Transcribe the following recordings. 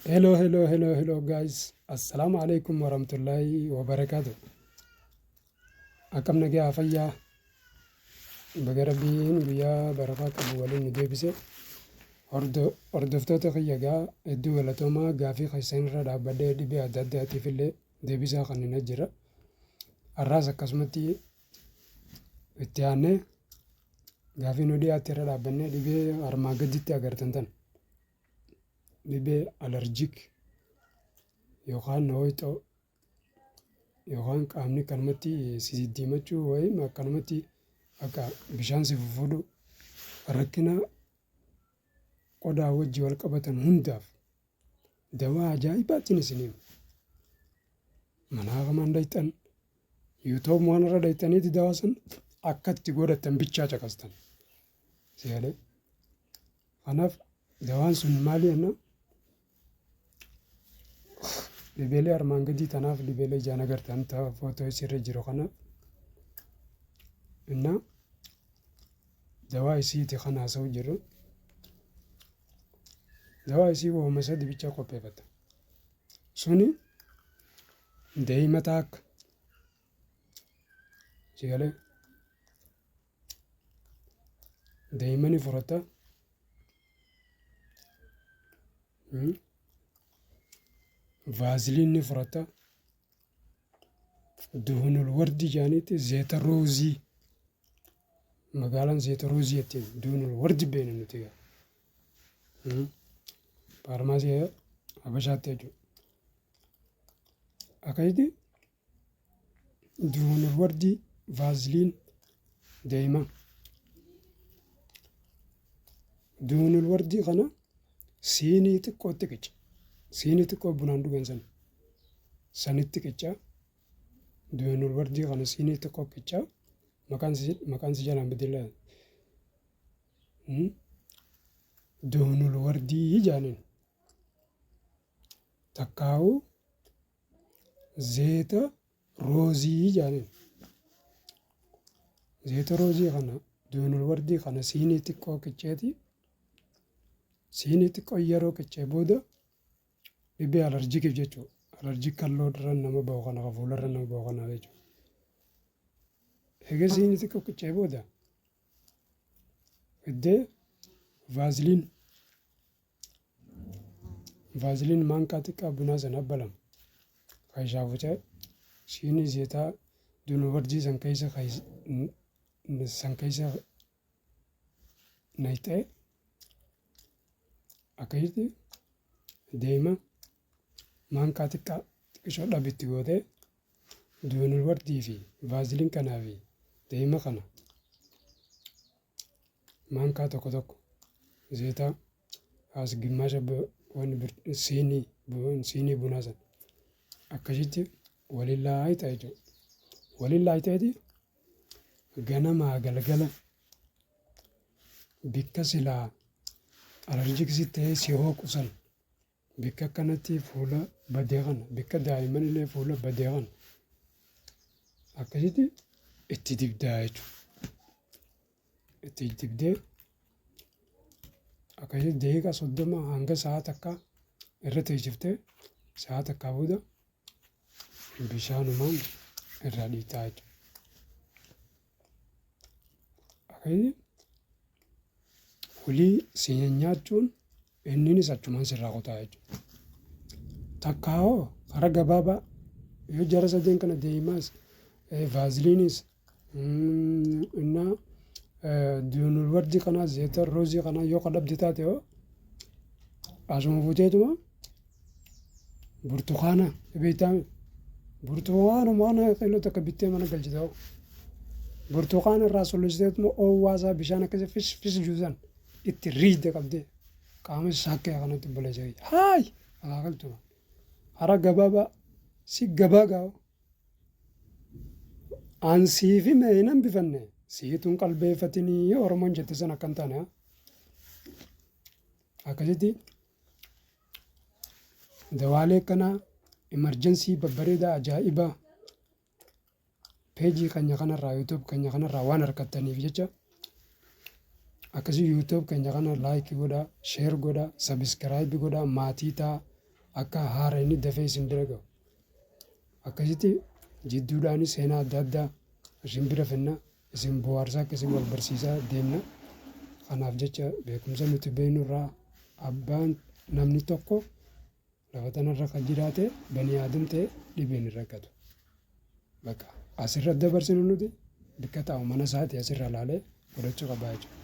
Hello guys. Assalamu alaikum warahmatullahi wabarakatuh. Akkam nagaa fayyaa baga rabbiin guyyaa barakaa qabu waliin nu deebise. Hordoftoota kiyyagaa hedduu galatoomaa gaafii keessan irra dhaabbadhee dhibee adda addaatiif illee deebisaa kan hin jira. Har'aas akkasumatti itti aannee gaafii nu dhiyaatti irra dhaabbannee dhibee armaa gaditti agartan tan. Dhibee alerjik yookaan ho'itoo yookaan qaamni kanumatti sidiimachuu wayim akkanumatti akka bishaan si fuudhu rakkina qodaa wajji wal qabatan hundaaf dawaa ajaa'ibaatiin isiniif manaa kamaan dhayxan yuutoob waan irra dhayxaniiti dawaa san akkatti godhatan bichaa caqastan seelee kanaaf dawaan sun maali jenna dhibeelee armaan gadii tanaaf dhibeelee ijaan agartan ta'a footoo isirra jiru kanaaf inna dawaa isiiti kan haasa'u jiru dawaa isii wooma sadi bicha qopheeffata suni deeymataa akka sigalee deeymani furata vaaziliinni furata duhunul wardi jaaniiti zeeta roozii magaalaan zeeta roozii jettiin duhunul wardi beena nuti faarmaasii habashaatti jechuudha. Akkasitti duhunul wardi vaaziliin deema duhunul wardi kana siinii xiqqootti qica. Siinii xiqqoo bunaan dhugan sanitti qicaa duhunul wardii kana siinii xiqqoo qicaa maqaan si jalaan bedela duhunul wardii jaaniin takkaa'u zeeta roozii jaaniin zeeta roozii kana duhunul wardii kana siinii xiqqoo qiceeti siinii xiqqoo yeroo qicee booda dhibee alerjikiif jechuudha. Alerjik kalloo irra nama bahu kana fuula irra nama bahu kana jechuudha. Egaa siinii xiqqoo qicee booda iddee vaaziliin maankaa xiqqaa bunaa sana abbalama. Kan shaafucaa siinii zeetaa duhunul wardii san keessa nayxee akkasitti deema. Maankaa xiqqishoo dhabitti gootee duhunul wardii fi vaaziliin kanaa fi deema kana maankaa tokko tokko zeetaa as gimmaasha siinii bunaa sana akkasitti waliin laayita jechuudha. Waliin laayiteeti ganamaa galgala bikka silaa alerjikisi ta'ee si hooqusan bikka kanatti fuula badee kana bikka daa'imman illee fuula badee kana akkasitti itti dibdaa jechuudha. Itti dibdee akkasitti daqiiqaa 30 hanga sa'a takka irra teessiftee sa'a takkaa booda bishaanumaan irraa dhiitaa jechuudha. Akkasitti hulii si nyaachuun inninis achumaan sirraa kutaa jechuudha. Takkaa'oo karaa gabaabaa yoo jara sadeen kana deemas vaaziliinis innaa duhunul wardii kanaa zeeta roozii kanaa yoo kadhabde taate hoo asuma fuuteetuma burtukaana beektaame burtukaanuma qeelloo takka bittee mana galchite hoo burtukaana irraa sollisteetuma oowwaasaa bishaan akkasii fis juusan itti riidde qabdee qaama shaakkee kanatti boleessee haay akaakaltuma hara gabaabaa si gabaa gaa'u ansii fi meeyinan bifanne siituun qalbeeffatinii oromoon jette san akkan taane akkasitti dawaalee kanaa imerjensii babbareedaa ajaa'ibaa peejii keenya kanarraa yuutuub keenya kanarraa waan argattaniif jecha akkasii yuutuub keenya kana laayikii godhaa sheer godhaa sabiskiraayib godhaa maatii ta'a akka haara inni dafee isin bira ga'u. Akkasitti jidduudhaanis seenaa adda addaa isin bira finna isin bohaarsaa akkasiin wal barsiisaa deemna. Kanaaf jecha beekumsa nuti beeknu irraa abbaan namni tokko lafa tanarra kan jiraate banii aadam ta'e dhibeen hin rakkatu. Bakka asirra dabarsinu nuti bakka taa'u mana isaati asirra ilaalee godhachuu qabaa jechuudha.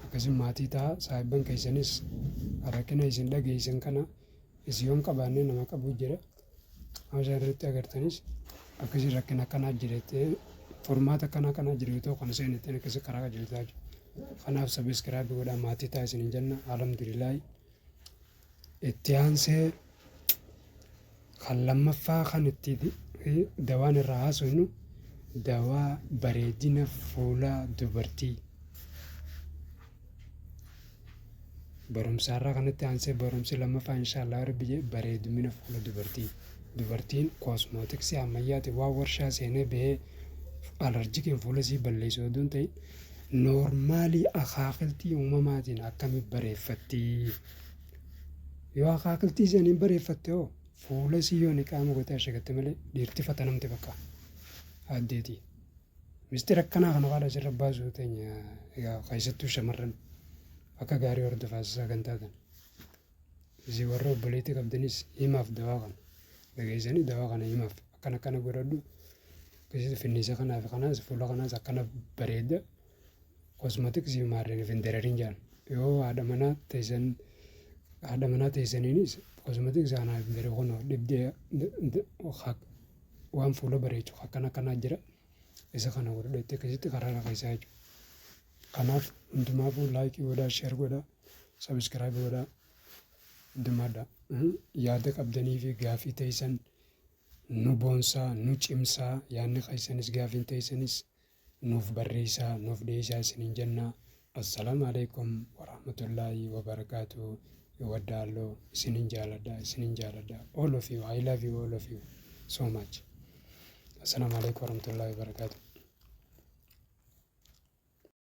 Akkasii maatii ta'a saayibban keessanis rakkina isin dhageessan kana isin yoom qabaannee nama qabuu jira. Hawaasaa irratti agartanis akkasii rakkina akkanaa jirettee furmaata akkanaa jiru yoo ta'u kan seenetteen akkasii karaa qajeeltaa jiru. Kanaaf sabiskiraabii godhaa maatii ta'a isin hin jenna. Alhamdulillah itti aansee kan lammaffaa kan itti dawaan irraa haasofnu dawaa bareedina fuula dubartii. Barumsaarraa kanatti aansee barumsi lammaffaa inshaallah rabbi bareedumina fuula dubartii. Dubartiin koosmootiksii ammayyaati waan warshaa seenee bahee alarjikiin fuula isii balleessu oduun ta'e noormaalii akaakiltii uumamaatiin akkamitti bareeffatti. Yoo akaakiltii isaanii bareeffatte hoo fuula isii yoo ni qaama gootee ashagatte malee dhiirti fatanamte bakka addeeti. Mistira akkanaa kana faadha asirra baasuu teenya keessattuu shamarran akka gaarii hordofaasisaa kan taatan. Isin warra obboleettii qabdanis himaaf dawaa kana dhageessanii dawaa kana himaaf akkana godhadhu. Akkasitti finniisa kanaa fi kanaas fuula kanaas akkana bareeda koosmootiksii maarreen fi hin darariin jedhan. Yoo haadha manaa teessaniinis koosmootiksii kanaa fi daree kunoo dhibdee waan fuula bareechu akkanaa jira. Isa kana godhadhu akkasitti karaa lafa isaa jechuudha. Kanaaf hundumaafuu laayikii godhaa, sheer godhaa, sabiskiraabii godhaa hundumaadha. Yaada qabdanii fi gaafii teessan nu boonsaa, nu cimsaa, yaadni keessanis gaafiin teessanis nuuf barreessaa, nuuf dhiyeessaa isiniin jenna. Assalaamu alaikum warahmatullaahi wabarakaatuh. Waddaaloo isiniin jaaladha. All of you, I love you all of you so much. Assalaamu alaikum warahmatullaahi wabarakaatuh.